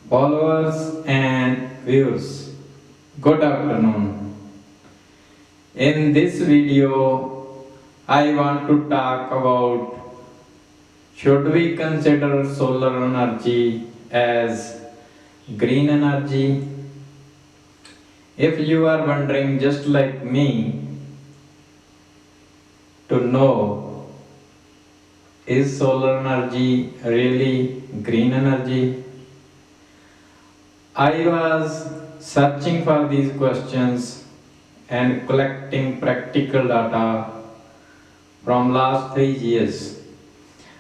Followers and viewers, good afternoon. In this video, I want to talk about should we consider solar energy as green energy? If you are wondering just like me to know is solar energy really green energy? I was searching for these questions and collecting practical data from last 3 years.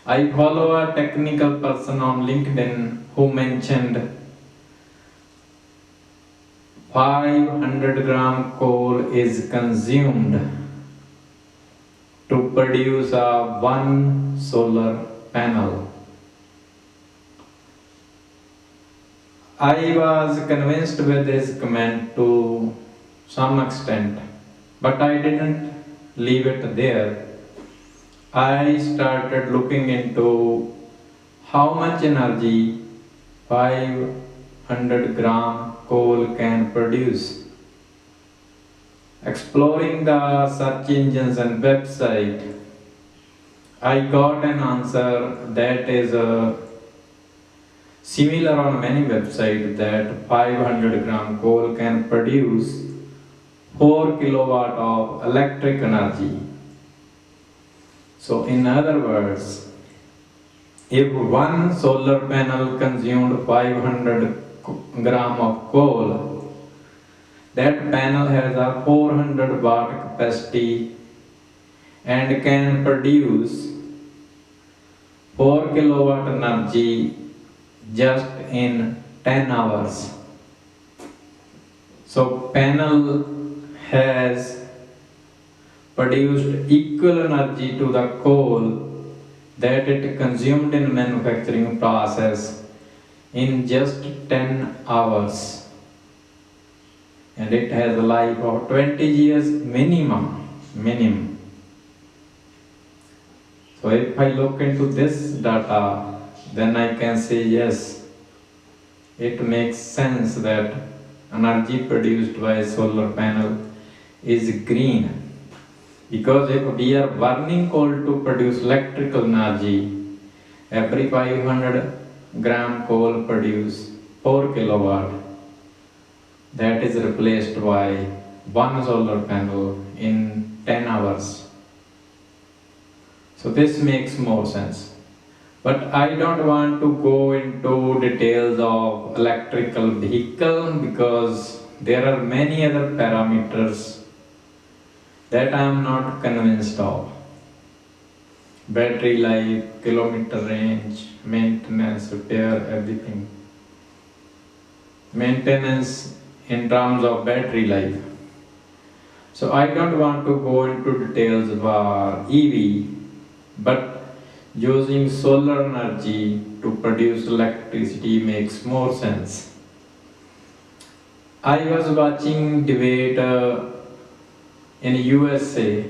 I follow a technical person on LinkedIn who mentioned 500 gram coal is consumed to produce a one solar panel. I was convinced with his comment to some extent, but I didn't leave it there. I started looking into how much energy 500 gram coal can produce. Exploring the search engines and website, I got an answer that is similar on many websites that 500 gram coal can produce 4 kilowatt of electric energy. So in other words, if one solar panel consumed 500 gram of coal, that panel has a 400 watt capacity and can produce 4 kilowatt energy just in 10 hours. So panel has produced equal energy to the coal that it consumed in manufacturing process in just 10 hours, and it has a life of 20 years minimum. So if I look into this data, then I can say yes, it makes sense that energy produced by a solar panel is green. Because if we are burning coal to produce electrical energy, every 500 gram coal produce 4 kilowatt. That is replaced by one solar panel in 10 hours. So this makes more sense. But I don't want to go into details of electrical vehicle because there are many other parameters that I am not convinced of. Battery life, kilometer range, maintenance, repair, everything. Maintenance in terms of battery life. So I don't want to go into details about EV, but using solar energy to produce electricity makes more sense. I was watching debate in USA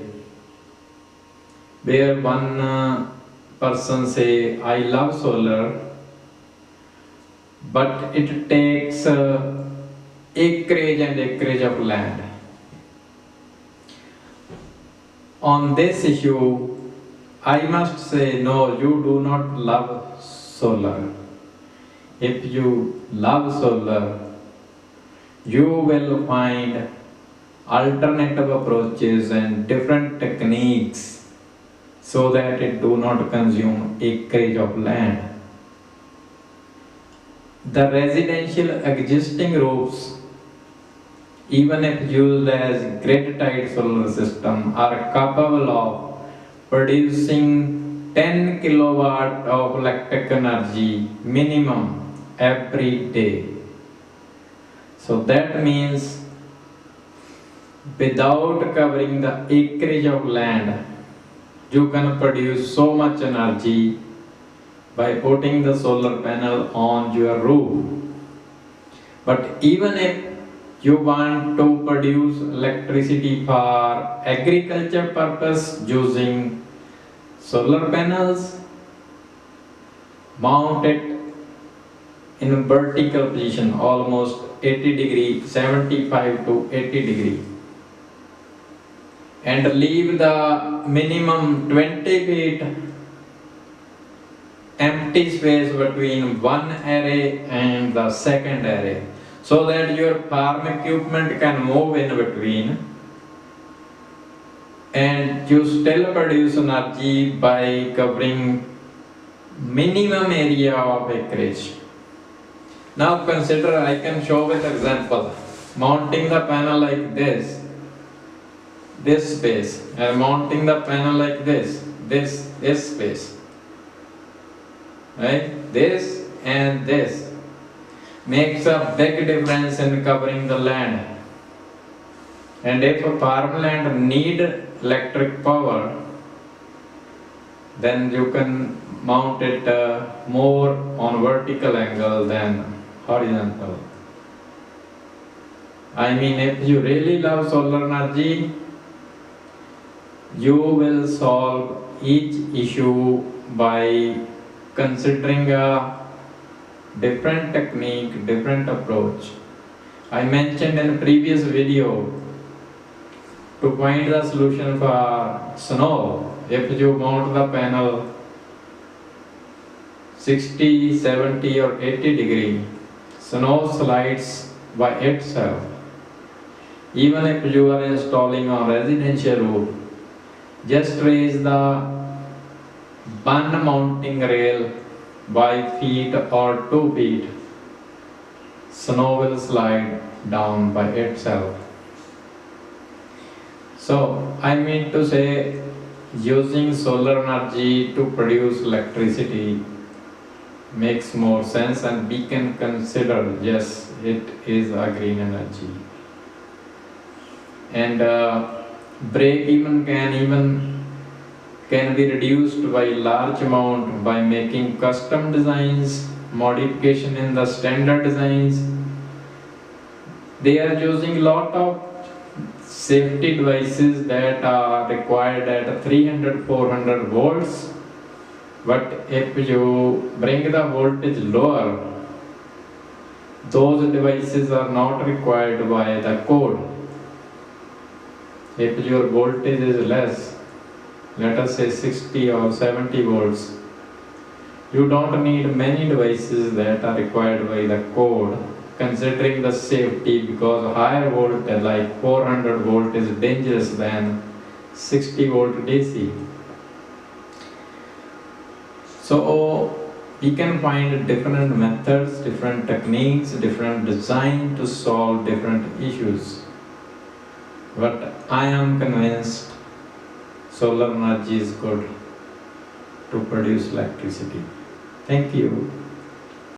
where one person say I love solar, but it takes acreage and acreage of land. On this issue, I must say no, you do not love solar. If you love solar, you will find alternative approaches and different techniques so that it do not consume acreage of land. The residential existing roofs, even if used as grid-tied solar system, are capable of producing 10 kilowatt of electric energy minimum every day. So that means without covering the acreage of land, you can produce so much energy by putting the solar panel on your roof. But even if you want to produce electricity for agriculture purpose using solar panels, mount it in vertical position, almost 80 degree, 75 to 80 degree, and leave the minimum 20 feet empty space between one array and the second array, so that your farm equipment can move in between and you still produce energy by covering minimum area of acreage. Now consider, I can show with example, mounting the panel like this space, and mounting the panel like this space, right? This and this makes a big difference in covering the land. And if a farmland need electric power, then you can mount it more on vertical angle than horizontal. I mean, if you really love solar energy, you will solve each issue by considering a different technique, different approach. I mentioned in a previous video, to find the solution for snow, if you mount the panel 60, 70 or 80 degree, snow slides by itself. Even if you are installing on residential roof, just raise the one mounting rail by feet or 2 feet, snow will slide down by itself. So I mean to say, using solar energy to produce electricity makes more sense, and we can consider, yes, it is a green energy. And break even can be reduced by large amount by making custom designs, modification in the standard designs. They are using lot of safety devices that are required at 300-400 volts, but if you bring the voltage lower, those devices are not required by the code. If your voltage is less, let us say 60 or 70 volts, you don't need many devices that are required by the code, considering the safety, because higher voltage like 400 volt is dangerous than 60 volt DC. So we can find different methods, different techniques, different design to solve different issues. But I am convinced solar energy is good to produce electricity. Thank you.